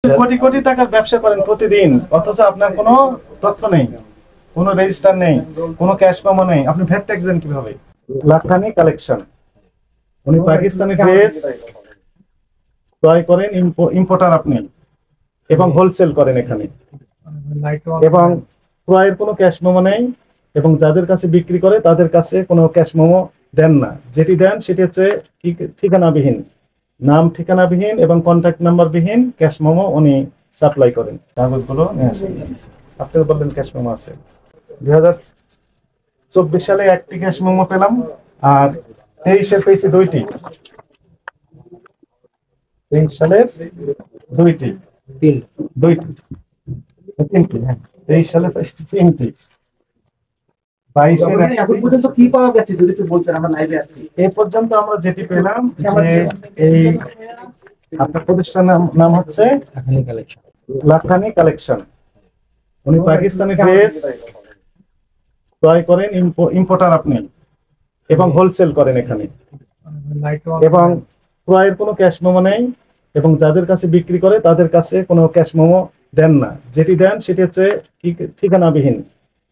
কোটি কোটি টাকার ব্যবসা করেন প্রতিদিন, অথচ আপনার কোনো তথ্য নেই, কোনো রেজিস্টার নেই, কোনো ক্যাশ মেমো নেই। আপনি ভ্যাট ট্যাক্স দেন কিভাবে? লাখানি কালেকশন। উনি পাকিস্তানি ড্রেস ক্রয় করেন, ইম্পোর্টার আপনি, এবং হোলসেল করেন এখানে, এবং ক্রয়ের কোনো ক্যাশ মেমো নেই, এবং যাদের কাছে বিক্রি করে তাদের কাছে কোনো ক্যাশ মেমো দেন না। যেটি দেন সেটি হচ্ছে ঠিকানাবিহীন, নাম ঠিকানাবিহীন এবং কন্ট্যাক্ট নাম্বার বিহীন ক্যাশ মেমো উনি সাপ্লাই করেন। কাগজগুলো নিয়ে আসেন। আপনি বললেন ক্যাশ মেমো আছে। 2024 সালে একটি ক্যাশ মেমো পেলাম, আর 23-এ পেয়েছি দুইটি। 23 সালের দুইটি, তিনটি, হ্যাঁ 23 সালে পেয়েছি তিনটি। 22-এর এখন পর্যন্ত কি পাওয়া গেছে যদি একটু বলতেন, আমরা লাইভে আছি। এই পর্যন্ত আমরা যেটি পেলাম যে এই আপনার প্রতিষ্ঠানের নাম হচ্ছে লাখানি কালেকশন। উনি পাকিস্তানি ড্রেস ক্রয় করেন, ইম্পোর্টার আপনি, এবং হোলসেল করেন এখানে, এবং ক্রয়ের কোনো ক্যাশ মেমো নেই, এবং যাদের কাছে বিক্রি করে তাদের কাছে কোনো ক্যাশ মেমো দেন না। যেটি দেন সেটি হচ্ছে ঠিকানাবিহীন,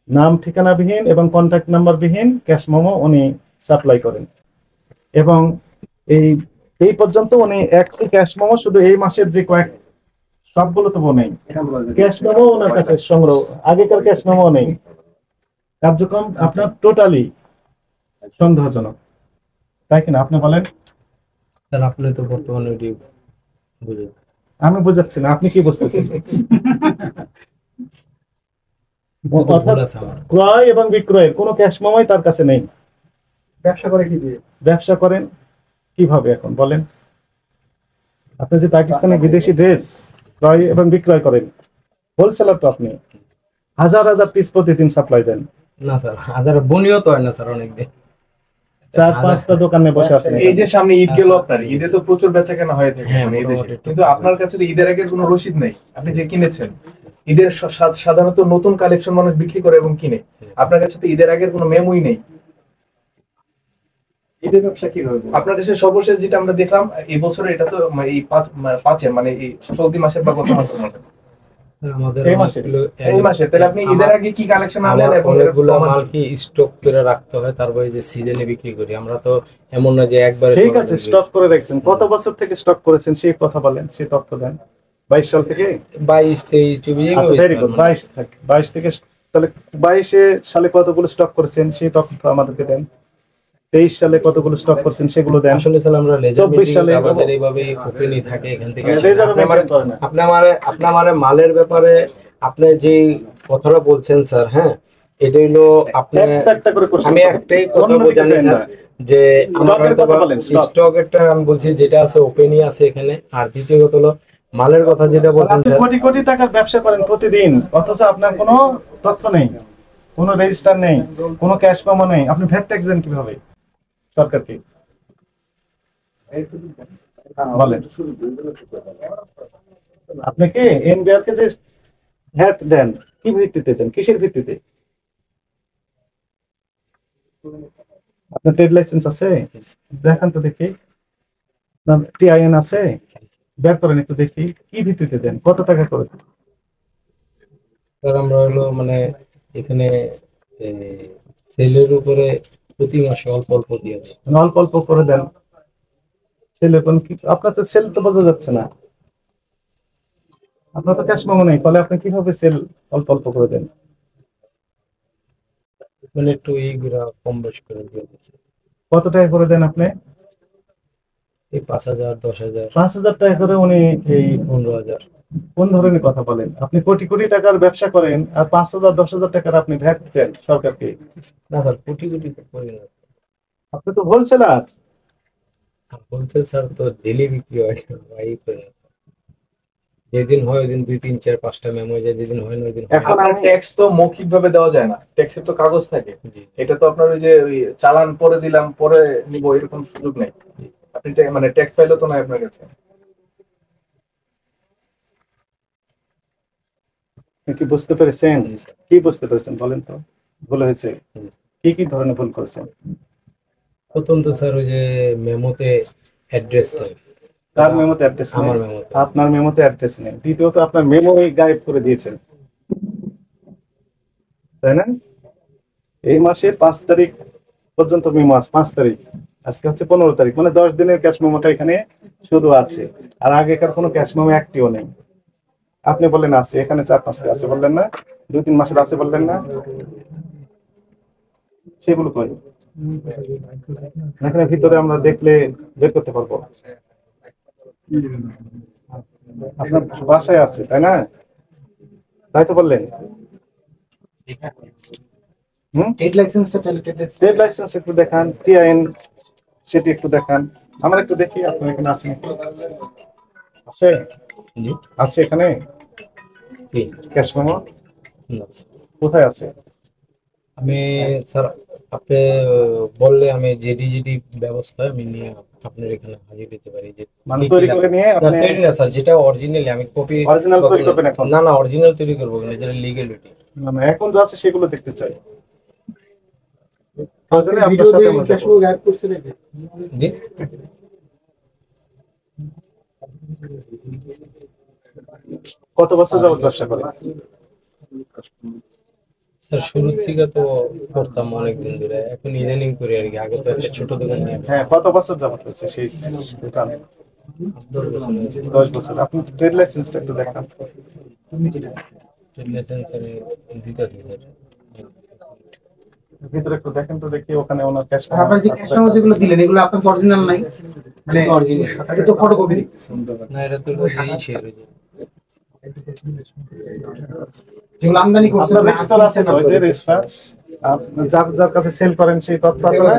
নাম ঠিকানাবিহীন এবং কন্ট্যাক্ট নাম্বার বিহীন ক্যাশ মেমো উনি সাপ্লাই করেন। এবং এই পর্যন্ত উনি একটি ক্যাশ মেমো, শুধু এই মাসের যে কয়েক, সবগুলো তো নেই, ক্যাশ মেমো ওনার কাছে সংগ্রহ, আগেকার ক্যাশ মেমো নেই। কার্যক্রম আপনার টোটালি সন্দেহজনক, তাই কিনা? আপনি বলেন। স্যার আপনি তো বর্তমানে ওটি বুঝেন। আমি বুঝাচ্ছি না, আপনি কি বুঝতেছেন? ক্রয় এবং বিক্রয়ের কোনো ক্যাশ মেমোই তার কাছে নেই। ব্যবসা করে কি দিয়ে? ব্যবসা করেন কিভাবে এখন বলেন? আপনি যে পাকিস্তানি বিদেশি ড্রেস ক্রয় এবং বিক্রয় করেন, হোলসেলার তো আপনি, হাজার হাজার পিস প্রতিদিন সাপ্লাই দেন। না স্যার, হাজার বনিও তো হয় না স্যার, অনেকদিন 4-5টা দোকানে বসে আছেন। এই যে সামনে ঈদ গেল, আপনার ঈদে তো প্রচুর বেচা কেনা হয়ে থাকে, কিন্তু আপনার কাছে তো ঈদের আগের কোনো রসিদ নেই। আপনি যে কিনেছেন ঈদের সাধারণত নতুন কালেকশন মানুষ বিক্রি করে এবং কিনে, আপনার কাছে তো ঈদের আগের কোনো মেমোই নেই। ঈদের ব্যবসা কিভাবে? আপনার কাছে সর্বশেষ যেটা আমরা দেখলাম এই বছরে, এটা তো এই 5-এর মানে এই চলতি মাসের বা গত মাসের মধ্যে, আমাদের এই মাসে। তাহলে আপনি ঈদের আগে কি কালেকশন আনলেন? এবং অনেকগুলো মাল কি স্টক করে রাখতে হয়, তারপরে যে সিজনে বিক্রি করি আমরা, তো এমন না যে একবারে। ঠিক আছে, স্টক করে রাখছেন। কত বছর থেকে স্টক করেছেন সেই কথা বলেন, সেই তথ্য দেন। 22 সাল থেকে? 22, 23, 24। আচ্ছা, ভেরি গুড। 22 থেকে, তাহলে 22 সালে কতগুলো স্টক করেছেন সেই তথ্য আমাদেরকে দেন। 23 সালে কতগুলো স্টক করেছেন সেগুলো দেন। আসলে স্যার আমরা 24 সালে আমাদের এইভাবে ওপেনই থাকে এখান থেকে। আপনি আমার মালের ব্যাপারে আপনি যে কথাটা বলছেন স্যার, হ্যাঁ এটা হলো আপনি, আমি একটাই কথা জানি স্যার যে আমার স্টক একটা আমি বলছি যেটা আছে ওপেনই আছে এখানে। আর দ্বিতীয় কথা হলো মালের কথা যেটা বলছেন স্যার, কোটি কোটি টাকার ব্যবসা করেন প্রতিদিন, অথচ আপনার কোনো তথ্য নেই, কোনো রেজিস্টার নেই, কোনো ক্যাশ মেমো নেই। আপনি ভ্যাট ট্যাক্স দেন কিভাবে সরকারকে? বলেন। আপনাকে এনবিআর কে যে ভ্যাট দেন, কি ভিত্তিতে দেন, কিসের ভিত্তিতে? আপনার ট্রেড লাইসেন্স আছে? দেখান তো দেখি। আপনার টিআইএন আছে? বের করেন একটু দেখি, কি ভিত্তিতে দেন, কত টাকা করে? স্যার আমরা হলো মানে এখানে সেলের উপরে প্রতি মাসে অল্প অল্প দিয়ে দেয়। অল্প অল্প করে দেন। সেলের কোন কি? আপনার তো সেল তো বোঝা যাচ্ছে না, আপনার তো ক্যাশ মেমো নেই, ফলে আপনি কিভাবে সেল অল্প অল্প করে দেন? মানে একটু এইগুলা কম বেশ করে দিয়ে দিচ্ছে। কত টাকা করে দেন আপনি? এই 5,000, 10,000। 5,000 টাকা করে উনি এই 15,000। কোন ধরনের কথা বলেন? আপনি কোটি কোটি টাকার ব্যবসা করেন আর 5,000, 10,000 টাকার আপনি ভ্যাট দেন সরকারকে? না স্যার, কোটি কোটি তো করি না। আপনি তো হোলসেলার। হোলসেল স্যার তো ডেলি বিক্রি হয় না ভাই, যেদিন হয় ওই দিন 2, 3, 4, 5টা মেমো যায়, যেদিন হয় না ওই দিন। এখন আর ট্যাক্স তো মৌখিক ভাবে দেওয়া যায় না, ট্যাক্সের তো কাগজ থাকে। এটা তো আপনার ওই যে ওই চালান পরে দিলাম পরে নিব এরকম সুযোগ নেই। আপনি মানে ট্যাক্স ফাইলও তো নাই আপনার কাছে। কি বুঝতে পেরেছেন? কি বুঝতে পেরেছেন বলেন তো? ভুল হয়েছে কি কি ধরনের ভুল করেছেন? প্রথম তো স্যার ওই যে মেমোতে অ্যাড্রেস নেই, তার মেমোতে অ্যাড্রেস নেই, আমার মেমোতে। আপনার মেমোতে অ্যাড্রেস নেই। দ্বিতীয়ত আপনার মেমো গায়েব করে দিয়েছেন, তাই না? এই মাসের 5 তারিখ পর্যন্ত মেমো আছে, 5 তারিখ, আজকে হচ্ছে 15 তারিখ, মানে 10 দিনের ক্যাশ মেমোটা এখানে শুধু আছে, আর আগেকার কোনো ক্যাশ মেমো একটিও নেই। আপনি বললেন আছে, এখানে 4-5টা আছে বললেন না, 2-3 মাসের আছে বললেন না, সেগুলো কই? এখানে ভিতরে আমরা দেখলে বের করতে পারবো। আপনার বাসায় আছে তাই না? তাই তো বললেন। ট্রেড লাইসেন্সটা চাইলে ট্রেড লাইসেন্স একটু দেখান, টিআইএন সেটি একটু দেখান, আমরা একটু দেখি আপনার এখানে আছে নাকি। আছে? জি আছে এখানে কি ক্যাশ মেমো? না, কোথায় আছে? আমি স্যার আপনি বললে আমি যেটি ব্যবস্থা আমি নিয়ে আপনার এখানে হাজির দিতে পারি। যে মানে তৈরি করে নিয়ে না আপনি তৈরি না স্যার, যেটা অরিজিনালি আমি কপি অরিজিনাল তৈরি করবেন এখন? না না অরিজিনাল তৈরি করবো না, যেটা লিগ্যালিটি। মানে এখন যা আছে সেগুলো দেখতে চাই। প্রয়োজনে আপনার ভিডিও সাথে দিয়ে আমরা ক্যাশ যাবো। ফ্লো গায়েব করছে নাকি? জি কত বছর যাবত ব্যবসা করেন? স্যার শুরুর থেকে তো করতাম অনেকদিন ধরে, এখন ইদানিং করি আর কি। আগে তো একটা ছোট দোকান নিয়ে হ্যাঁ, কত বছর যাবত হয়েছে সেই দোকান? 10 বছর হয়েছে। 10 বছর। আপনি ট্রেড লাইসেন্সটা একটু দেখান। ট্রেড লাইসেন্স আমি দিতে আছি স্যার। ভিতরে একটু দেখেন তো দেখি ওখানে ওনার ক্যাশ আর আপনার যে ক্যাশ মেমো যেগুলো দিলেন এগুলো আপনার অরিজিনাল নাই, মানে অরিজিনাল এটা তো ফটোকপি দিতেছে। না, এটা তো শেয়ার হয়েছে। যেগুলো আমদানি করছেন আপনার রেজিস্টার আছে তো, ওই যে রেজিস্টার যার যার কাছে সেল করেন সেই তথ্য আছে না?